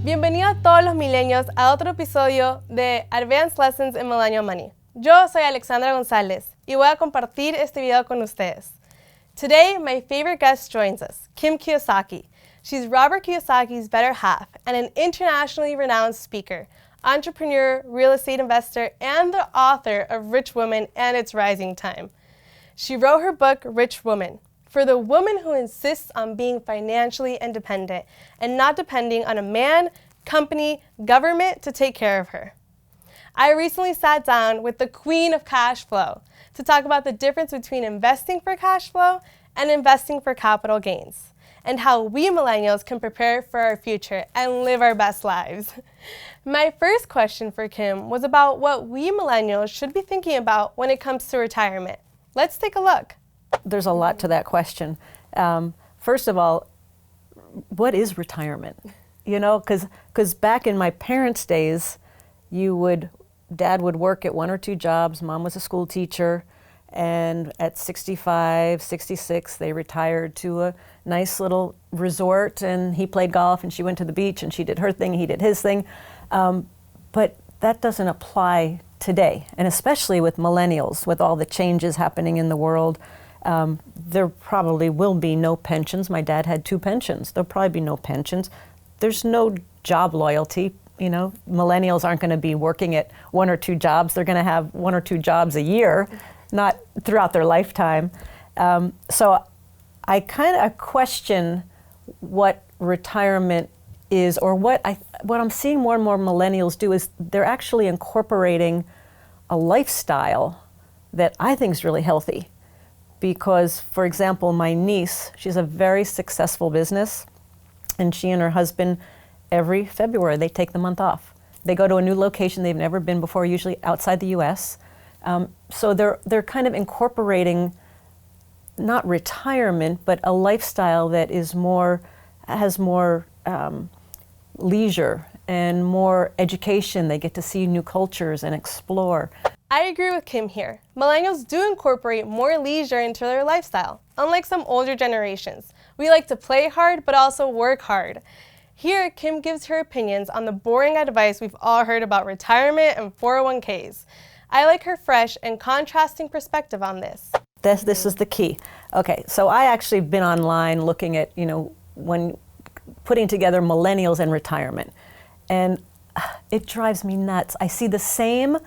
Bienvenido a todos los millennials a otro episodio de Advanced Lessons in Millennial Money. Yo soy Alexandra González y voy a compartir este video con ustedes. Today, my favorite guest joins us, Kim Kiyosaki. She's Robert Kiyosaki's better half and an internationally renowned speaker, entrepreneur, real estate investor, and the author of Rich Woman and Its Rising Time. She wrote her book, Rich Woman, for the woman who insists on being financially independent and not depending on a man, company, government to take care of her. I recently sat down with the queen of cash flow to talk about the difference between investing for cash flow and investing for capital gains, and how we millennials can prepare for our future and live our best lives. My first question for Kim was about what we millennials should be thinking about when it comes to retirement. Let's take a look. There's a lot to that question. First of all, what is retirement? You know, because back in my parents' days, Dad would work at one or two jobs, Mom was a school teacher, and at 65, 66, they retired to a nice little resort, and he played golf, and she went to the beach, and she did her thing, he did his thing. But that doesn't apply today, and especially with millennials, with all the changes happening in the world. There probably will be no pensions. My dad had 2 pensions. There'll probably be no pensions. There's no job loyalty. You know, millennials aren't going to be working at 1 or 2 jobs. They're going to have 1 or 2 jobs a year, not throughout their lifetime. So I kind of question what retirement is, or what I'm seeing more and more millennials do is they're actually incorporating a lifestyle that I think is really healthy. Because, for example, my niece, she's a very successful business, and she and her husband, every February, they take the month off. They go to a new location they've never been before, usually outside the U.S. So they're kind of incorporating not retirement, but a lifestyle that has more leisure and more education. They get to see new cultures and explore. I agree with Kim here. Millennials do incorporate more leisure into their lifestyle, unlike some older generations. We like to play hard, but also work hard. Here, Kim gives her opinions on the boring advice we've all heard about retirement and 401ks. I like her fresh and contrasting perspective on this. This is the key. Okay, so I actually been online looking at, when putting together millennials and retirement. And it drives me nuts. I see the same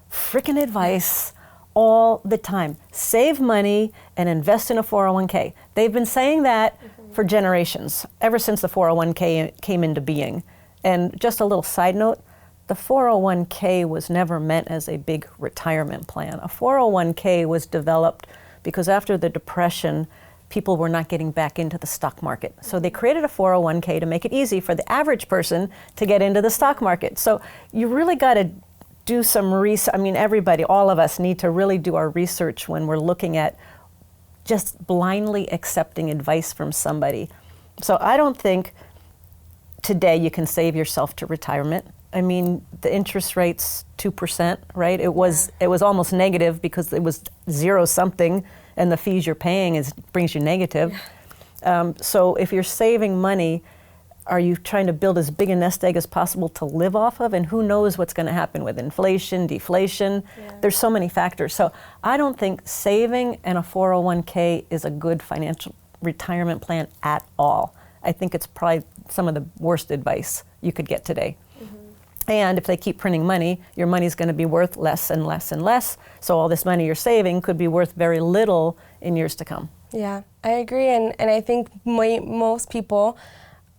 freaking advice all the time. Save money and invest in a 401k. They've been saying that for generations, ever since the 401k came into being. And just a little side note, the 401k was never meant as a big retirement plan. A 401k was developed because after the Depression, people were not getting back into the stock market. So they created a 401k to make it easy for the average person to get into the stock market. So you really got to do some research. I mean, everybody, all of us need to really do our research when we're looking at just blindly accepting advice from somebody. So I don't think today you can save yourself to retirement. I mean, the interest rate's 2%, right? It was almost negative because it was 0 something, and the fees you're paying brings you negative. Yeah. So if you're saving money, are you trying to build as big a nest egg as possible to live off of? And who knows what's going to happen with inflation, deflation? Yeah. There's so many factors. So I don't think saving and a 401k is a good financial retirement plan at all. I think it's probably some of the worst advice you could get today. Mm-hmm. And if they keep printing money, your money's going to be worth less and less and less. So all this money you're saving could be worth very little in years to come. Yeah, I agree. And I think most people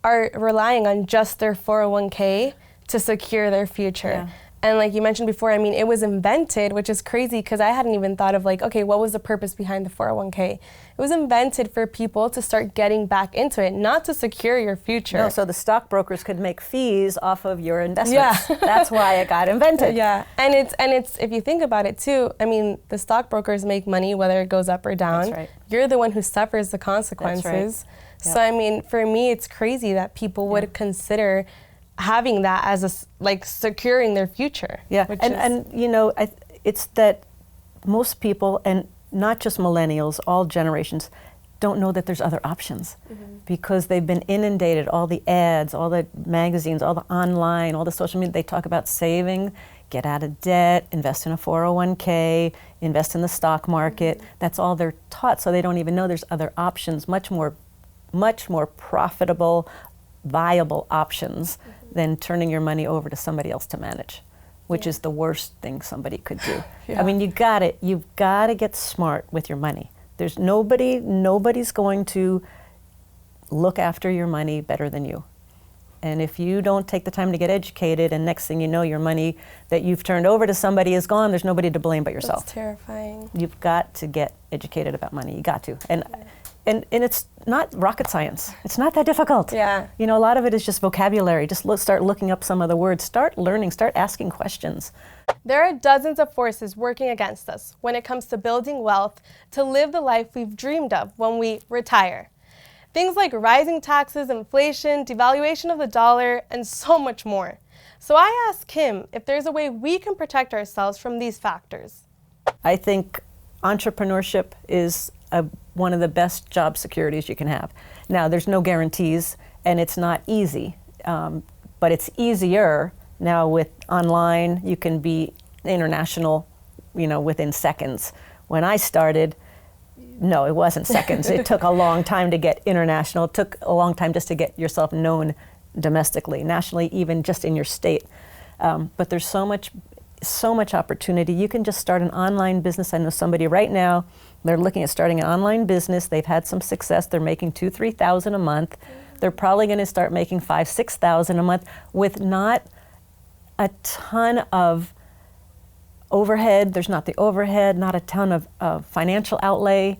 are relying on just their 401k to secure their future. Yeah. And like you mentioned before, I mean, it was invented, which is crazy because I hadn't even thought of okay, what was the purpose behind the 401k? It was invented for people to start getting back into it, not to secure your future. No, so the stockbrokers could make fees off of your investments. Yeah. That's why it got invented. Yeah, and it's if you think about it too, I mean, the stockbrokers make money whether it goes up or down. That's right. You're the one who suffers the consequences. That's right. Yep. So I mean, for me, it's crazy that people would consider having that as securing their future. Yeah, and it's that most people, and not just millennials, all generations, don't know that there's other options because they've been inundated, all the ads, all the magazines, all the online, all the social media. They talk about saving, get out of debt, invest in a 401k, invest in the stock market. That's all they're taught, so they don't even know there's other options, much more profitable, viable options than turning your money over to somebody else to manage, which is the worst thing somebody could do. I mean, you've got to get smart with your money. There's nobody's going to look after your money better than you. And if you don't take the time to get educated, and next thing you know, your money that you've turned over to somebody is gone, there's nobody to blame but yourself. That's terrifying. You've got to get educated about money. You got to. And it's not rocket science. It's not that difficult. Yeah. You know, a lot of it is just vocabulary. Just start looking up some of the words. Start learning. Start asking questions. There are dozens of forces working against us when it comes to building wealth to live the life we've dreamed of when we retire. Things like rising taxes, inflation, devaluation of the dollar, and so much more. So I asked Kim if there's a way we can protect ourselves from these factors. I think entrepreneurship is one of the best job securities you can have. Now, there's no guarantees, and it's not easy, but it's easier now with online. You can be international, within seconds. When I started, no, it wasn't seconds. It took a long time to get international. It took a long time just to get yourself known domestically, nationally, even just in your state. But there's so much opportunity. You can just start an online business. I know somebody right now, they're looking at starting an online business. They've had some success. They're making $2,000, $3,000 a month. They're probably going to start making $5,000, $6,000 a month with not a ton of overhead. There's not the overhead, not a ton of financial outlay.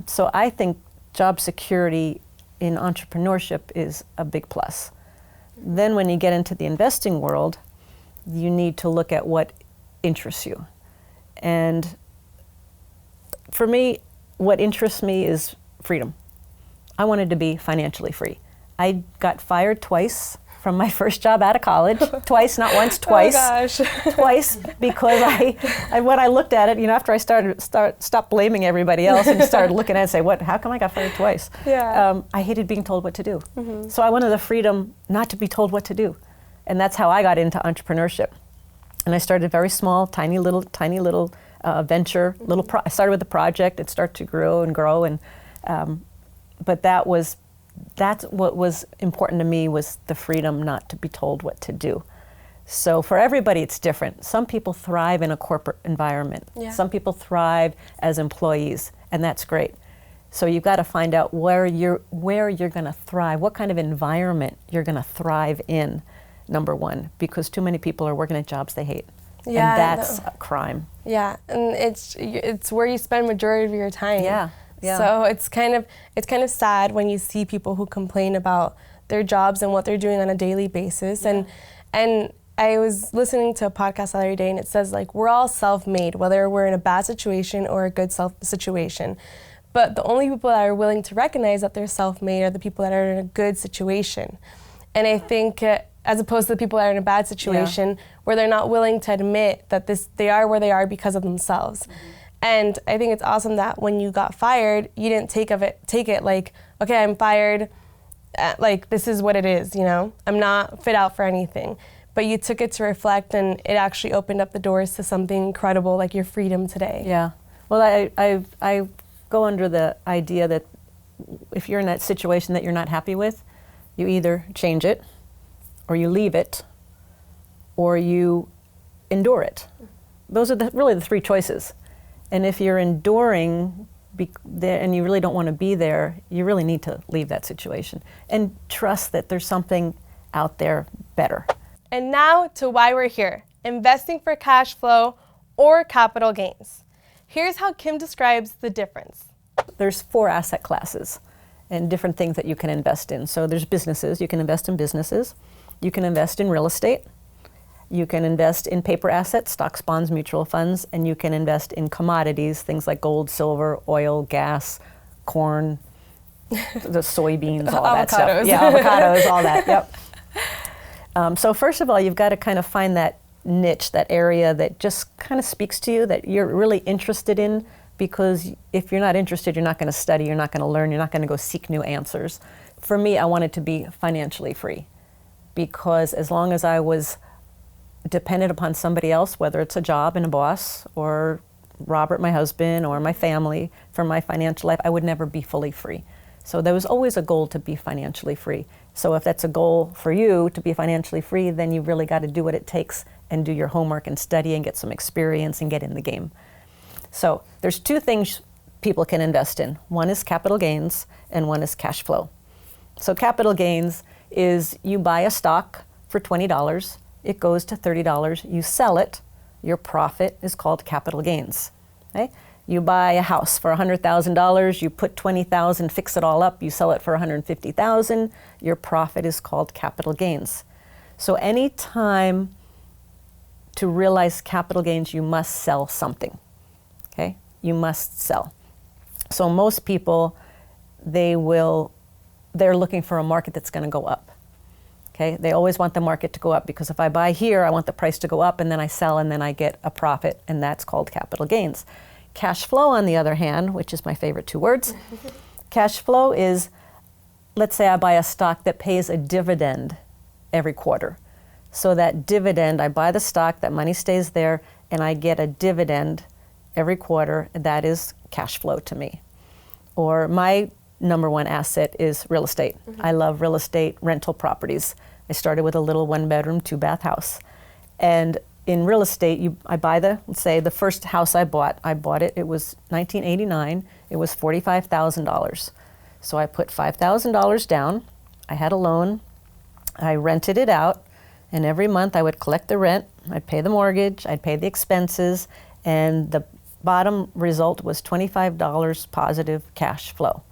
So I think job security in entrepreneurship is a big plus. Then when you get into the investing world, you need to look at what interests you. And for me, what interests me is freedom. I wanted to be financially free. I got fired twice from my first job out of college. Twice, not once, twice. Oh gosh. Twice, because when I looked at it, after I stopped blaming everybody else and started looking at it and say, how come I got fired twice? Yeah. I hated being told what to do. So I wanted the freedom not to be told what to do. And that's how I got into entrepreneurship. And I started very small, tiny little venture. I started with a project. It started to grow and grow, but that's what was important to me, was the freedom not to be told what to do. So for everybody, it's different. Some people thrive in a corporate environment. Yeah. Some people thrive as employees, and that's great. So you've got to find out where you're going to thrive, what kind of environment you're going to thrive in. Number one, because too many people are working at jobs they hate. Yeah, and that's a crime. Yeah, and it's where you spend majority of your time. Yeah. So it's kind of sad when you see people who complain about their jobs and what they're doing on a daily basis. Yeah. And I was listening to a podcast the other day, and it says, like, we're all self-made, whether we're in a bad situation or a good situation. But the only people that are willing to recognize that they're self-made are the people that are in a good situation. And I think as opposed to the people that are in a bad situation, where they're not willing to admit that they are where they are because of themselves. And I think it's awesome that when you got fired, you didn't take it like, okay, I'm fired, like this is what it is, I'm not fit out for anything. But you took it to reflect, and it actually opened up the doors to something incredible, like your freedom today. Yeah. Well, I go under the idea that if you're in that situation that you're not happy with, you either change it, or you leave it, or you endure it. Those are really the three choices. And if you're enduring and you really don't want to be there, you really need to leave that situation and trust that there's something out there better. And now to why we're here, investing for cash flow or capital gains. Here's how Kim describes the difference. There's 4 asset classes and different things that you can invest in. So there's businesses. You can invest in businesses. You can invest in real estate. You can invest in paper assets, stocks, bonds, mutual funds, and you can invest in commodities, things like gold, silver, oil, gas, corn, the soybeans, all that stuff. Yeah, avocados, all that, yep. So first of all, you've got to kind of find that niche, that area that just kind of speaks to you, that you're really interested in, because if you're not interested, you're not going to study, you're not going to learn, you're not going to go seek new answers. For me, I wanted to be financially free, because as long as I was dependent upon somebody else, whether it's a job and a boss, or Robert, my husband, or my family, for my financial life, I would never be fully free. So there was always a goal to be financially free. So if that's a goal for you to be financially free, then you really got to do what it takes and do your homework and study and get some experience and get in the game. So there's two things people can invest in. One is capital gains and one is cash flow. So capital gains is you buy a stock for $20, it goes to $30, you sell it, your profit is called capital gains. Okay? You buy a house for $100,000, you put $20,000, fix it all up, you sell it for $150,000, your profit is called capital gains. So any time to realize capital gains, you must sell something. Okay? You must sell. So most people, they're looking for a market that's going to go up. Okay? They always want the market to go up, because if I buy here, I want the price to go up, and then I sell, and then I get a profit, and that's called capital gains. Cash flow, on the other hand, which is my favorite two words, cash flow is, let's say I buy a stock that pays a dividend every quarter. So that dividend, I buy the stock, that money stays there, and I get a dividend every quarter. That is cash flow to me. Or my number one asset is real estate. I love real estate rental properties. I started with a little 1-bedroom, 2-bath house. And in real estate, I buy let's say the first house I bought it, it was 1989, it was $45,000. So I put $5,000 down, I had a loan, I rented it out, and every month I would collect the rent, I'd pay the mortgage, I'd pay the expenses, and the bottom result was $25 positive cash flow.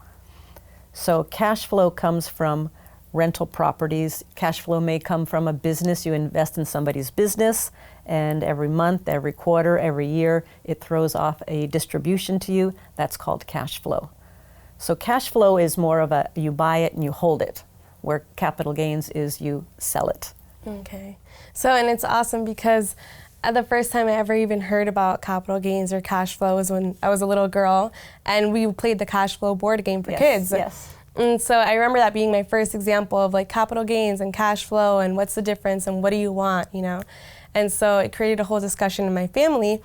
So cash flow comes from rental properties. Cash flow may come from a business. You invest in somebody's business, and every month, every quarter, every year, it throws off a distribution to you. That's called cash flow. So cash flow is more of you buy it and you hold it, where capital gains is you sell it. Okay. So, and it's awesome because the first time I ever even heard about capital gains or cash flow was when I was a little girl, and we played the cash flow board game for kids. Yes. And so I remember that being my first example of like capital gains and cash flow and what's the difference and what do you want, you know? And so it created a whole discussion in my family.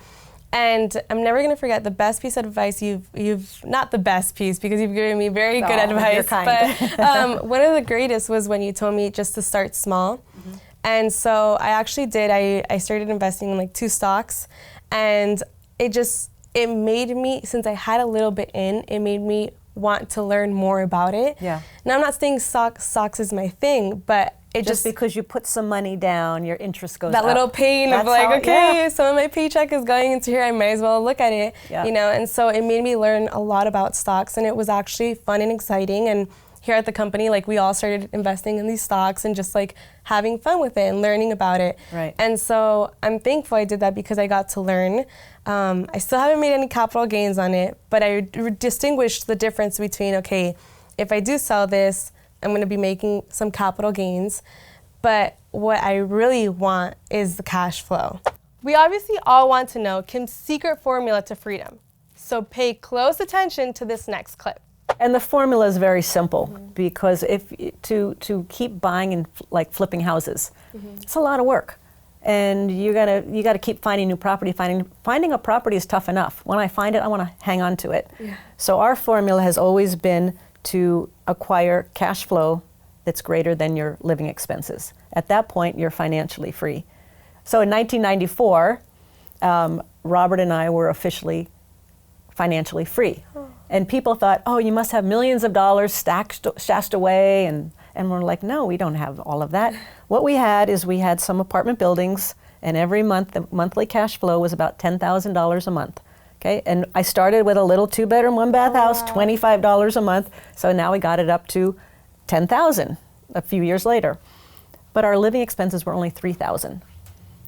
And I'm never going to forget the best piece of advice you've not the best piece, because you've given me very good advice, you're kind. But one of the greatest was when you told me just to start small. And so I actually did. I started investing in like 2 stocks, and it made me, since I had a little bit in, it made me want to learn more about it. Yeah. Now I'm not saying stocks is my thing, but it just because you put some money down, your interest goes that up. little pain of like, some of my paycheck is going into here, I might as well look at it, you know. And so it made me learn a lot about stocks, and it was actually fun and exciting. And here at the company, like, we all started investing in these stocks and just like having fun with it and learning about it. Right. And so I'm thankful I did that because I got to learn. I still haven't made any capital gains on it, but I distinguished the difference between, okay, if I do sell this, I'm going to be making some capital gains, but what I really want is the cash flow. We obviously all want to know Kim's secret formula to freedom. So pay close attention to this next clip. And the formula is very simple, because if to keep buying and like flipping houses, it's a lot of work, and you gotta keep finding new property. Finding a property is tough enough. When I find it, I want to hang on to it. Yeah. So our formula has always been to acquire cash flow that's greater than your living expenses. At that point, you're financially free. So in 1994, Robert and I were officially financially free. And people thought, oh, you must have millions of dollars stashed away. And we're like, no, we don't have all of that. What we had is we had some apartment buildings, and every month, the monthly cash flow was about $10,000 a month. Okay, and I started with a little 2-bedroom, 1-bath house, $25 a month. So now we got it up to $10,000 a few years later. But our living expenses were only $3,000.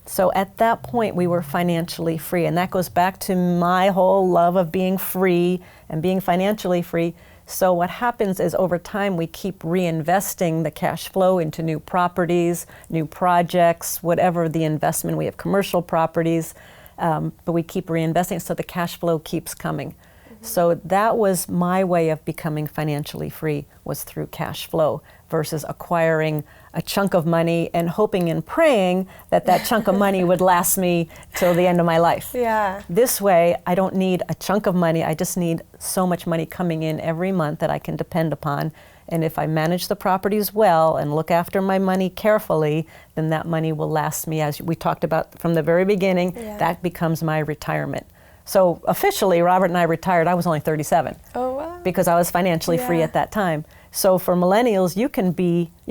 So at that point, we were financially free. And that goes back to my whole love of being free and being financially free. So what happens is, over time, we keep reinvesting the cash flow into new properties, new projects, whatever the investment. We have commercial properties. but we keep reinvesting, so the cash flow keeps coming. So that was my way of becoming financially free, was through cash flow versus acquiring a chunk of money and hoping and praying that that chunk of money would last me till the end of my life. Yeah. This way, I don't need a chunk of money. I just need so much money coming in every month that I can depend upon. And if I manage the properties well and look after my money carefully, then that money will last me, as we talked about from the very beginning. Yeah. That becomes my retirement. So officially, Robert and I retired. I was only 37. Oh, wow. Because I was financially free at that time. So for millennials, you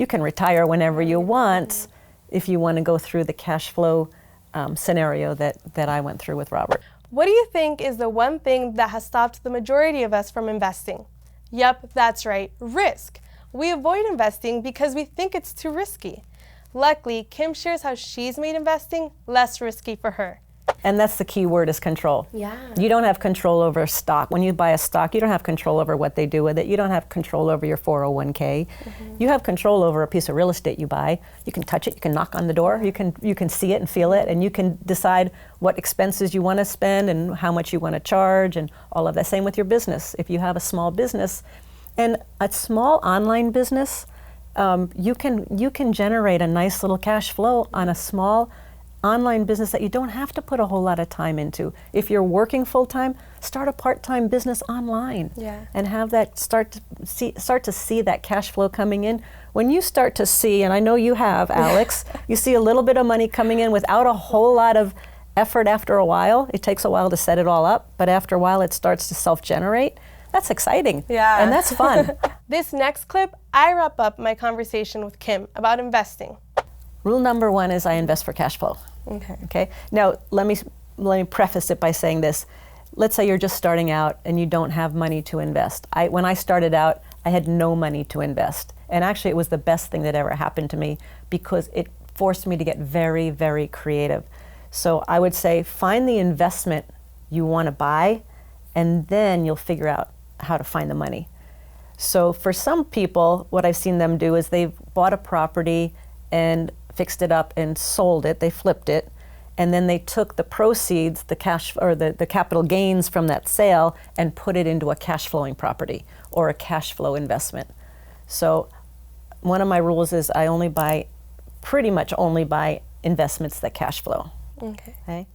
can retire whenever you want if you want to go through the cash flow scenario that I went through with Robert. What do you think is the one thing that has stopped the majority of us from investing? Yep, that's right, risk. We avoid investing because we think it's too risky. Luckily, Kim shares how she's made investing less risky for her. And that's the key word, is control. Yeah. You don't have control over stock. When you buy a stock, you don't have control over what they do with it. You don't have control over your 401k. You have control over a piece of real estate you buy. You can touch it, you can knock on the door, you can see it and feel it, and you can decide what expenses you want to spend and how much you want to charge and all of that. Same with your business. If you have a small business, and a small online business, you can generate a nice little cash flow on a small online business that you don't have to put a whole lot of time into. If you're working full-time, start a part-time business online. Yeah. And have that start to see that cash flow coming in. When you start to see, and I know you have, Alex, you see a little bit of money coming in without a whole lot of effort after a while. It takes a while to set it all up, but after a while it starts to self-generate. That's exciting. Yeah. And that's fun. This next clip, I wrap up my conversation with Kim about investing. Rule number 1 is I invest for cash flow. Okay. Now, let me preface it by saying this. Let's say you're just starting out and you don't have money to invest. When I started out, I had no money to invest. And actually, it was the best thing that ever happened to me because it forced me to get very, very creative. So I would say find the investment you want to buy, and then you'll figure out how to find the money. So for some people, what I've seen them do is they've bought a property and fixed it up and sold it, they flipped it, and then they took the proceeds, the cash or the capital gains from that sale, and put it into a cash flowing property or a cash flow investment. So one of my rules is I pretty much only buy investments that cash flow. Okay.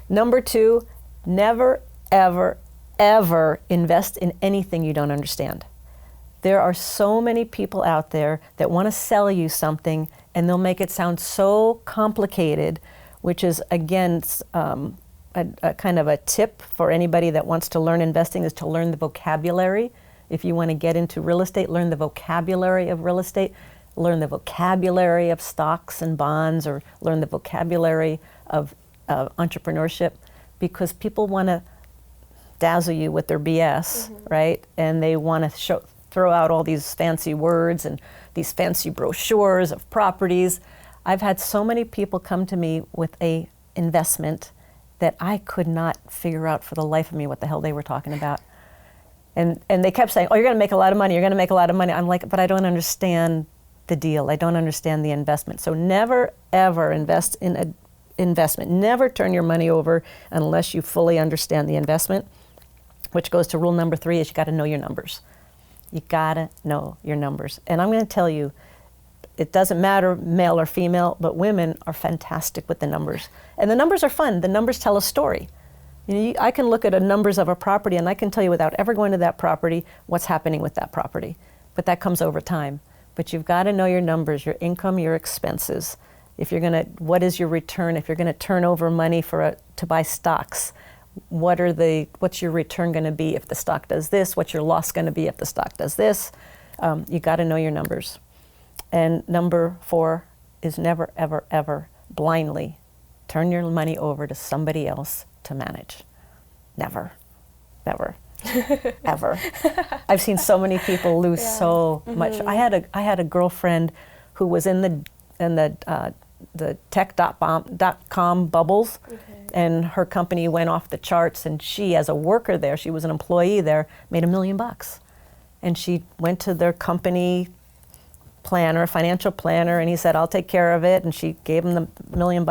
Number 2, never, ever, ever invest in anything you don't understand. There are so many people out there that want to sell you something and they'll make it sound so complicated, which is, again, a kind of a tip for anybody that wants to learn investing, is to learn the vocabulary. If you want to get into real estate, learn the vocabulary of real estate, learn the vocabulary of stocks and bonds, or learn the vocabulary of entrepreneurship, because people want to dazzle you with their BS, right? And they want to throw out all these fancy words and these fancy brochures of properties. I've had so many people come to me with a investment that I could not figure out for the life of me what the hell they were talking about. And they kept saying, oh, you're going to make a lot of money, you're going to make a lot of money. I'm like, but I don't understand the deal. I don't understand the investment. So never, ever invest in an investment. Never turn your money over unless you fully understand the investment, which goes to rule number 3, is you got to know your numbers. You gotta know your numbers. And I'm gonna tell you, it doesn't matter male or female, but women are fantastic with the numbers. And the numbers are fun. The numbers tell a story. You know, I can look at the numbers of a property and I can tell you without ever going to that property what's happening with that property. But that comes over time. But you've got to know your numbers, your income, your expenses. If you're gonna, what is your return? If you're gonna turn over money to buy stocks, what's your return going to be if the stock does this? What's your loss going to be if the stock does this? You got to know your numbers. And number 4 is never, ever, ever blindly turn your money over to somebody else to manage. Never, never, ever. I've seen so many people lose so much. I had a girlfriend who was in the tech.com bubbles. And her company went off the charts, and she, as a worker there, she was an employee there, made $1 million. And she went to their company planner, financial planner, and he said, I'll take care of it. And she gave him the $1 million.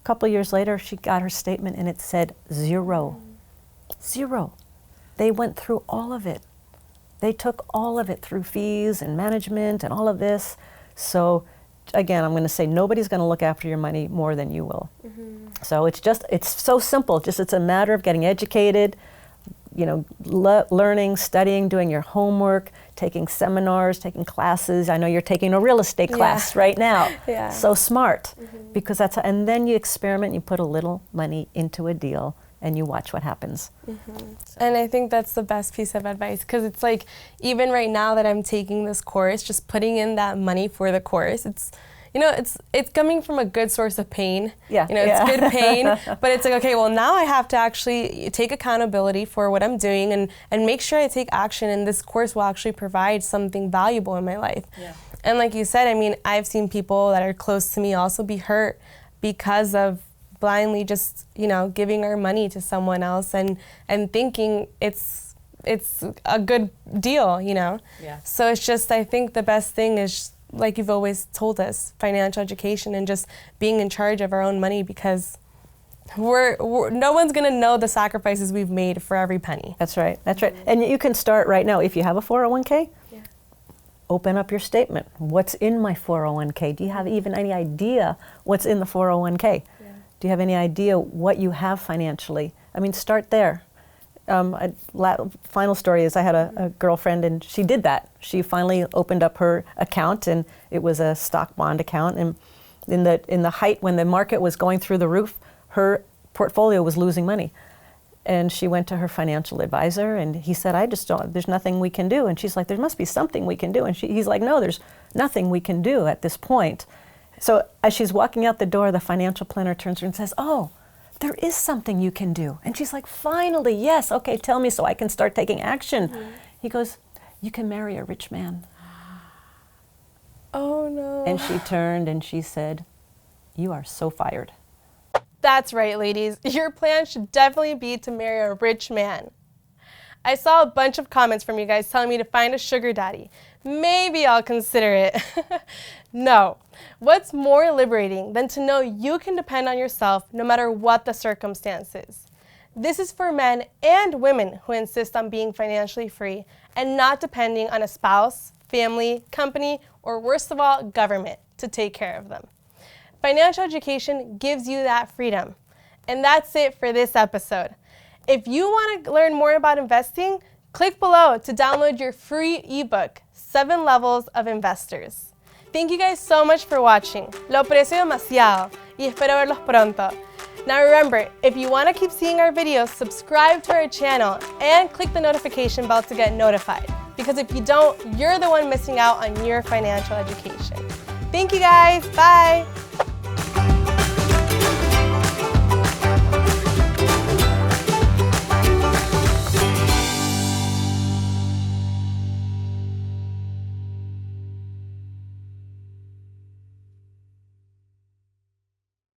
couple years later, she got her statement and it said 0. 0. They went through all of it. They took all of it through fees and management and all of this. So again, I'm going to say nobody's going to look after your money more than you will. So it's so simple. It's a matter of getting educated, learning, studying, doing your homework, taking seminars, taking classes. I know you're taking a real estate class right now. Yeah. So smart, because and then you experiment, you put a little money into a deal and you watch what happens. And I think that's the best piece of advice, because it's like, even right now that I'm taking this course, just putting in that money for the course, it's coming from a good source of pain. Yeah. It's good pain, but it's like, okay, well, now I have to actually take accountability for what I'm doing and make sure I take action, and this course will actually provide something valuable in my life. Yeah. And like you said, I mean, I've seen people that are close to me also be hurt because of blindly just, giving our money to someone else and thinking it's a good deal, Yeah. So it's just, I think the best thing is, like you've always told us, financial education and just being in charge of our own money, because no one's going to know the sacrifices we've made for every penny. That's right. And you can start right now. If you have a 401k, open up your statement. What's in my 401k? Do you have even any idea what's in the 401k? Do you have any idea what you have financially? I mean, start there. Final story is I had a girlfriend, and she did that. She finally opened up her account, and it was a stock bond account. And in the height when the market was going through the roof, her portfolio was losing money. And she went to her financial advisor, and he said, there's nothing we can do. And she's like, there must be something we can do. And he's like, no, there's nothing we can do at this point. So as she's walking out the door, the financial planner turns to her and says, oh, there is something you can do. And she's like, finally, yes, okay, tell me so I can start taking action. He goes, you can marry a rich man. Oh, no. And she turned and she said, you are so fired. That's right, ladies. Your plan should definitely be to marry a rich man. I saw a bunch of comments from you guys telling me to find a sugar daddy. Maybe I'll consider it. No. What's more liberating than to know you can depend on yourself no matter what the circumstances? This is for men and women who insist on being financially free and not depending on a spouse, family, company, or worst of all, government to take care of them. Financial education gives you that freedom. And that's it for this episode. If you want to learn more about investing, click below to download your free ebook, 7 Levels of Investors. Thank you guys so much for watching. Lo aprecio demasiado y espero verlos pronto. Now remember, if you want to keep seeing our videos, subscribe to our channel and click the notification bell to get notified. Because if you don't, you're the one missing out on your financial education. Thank you guys. Bye.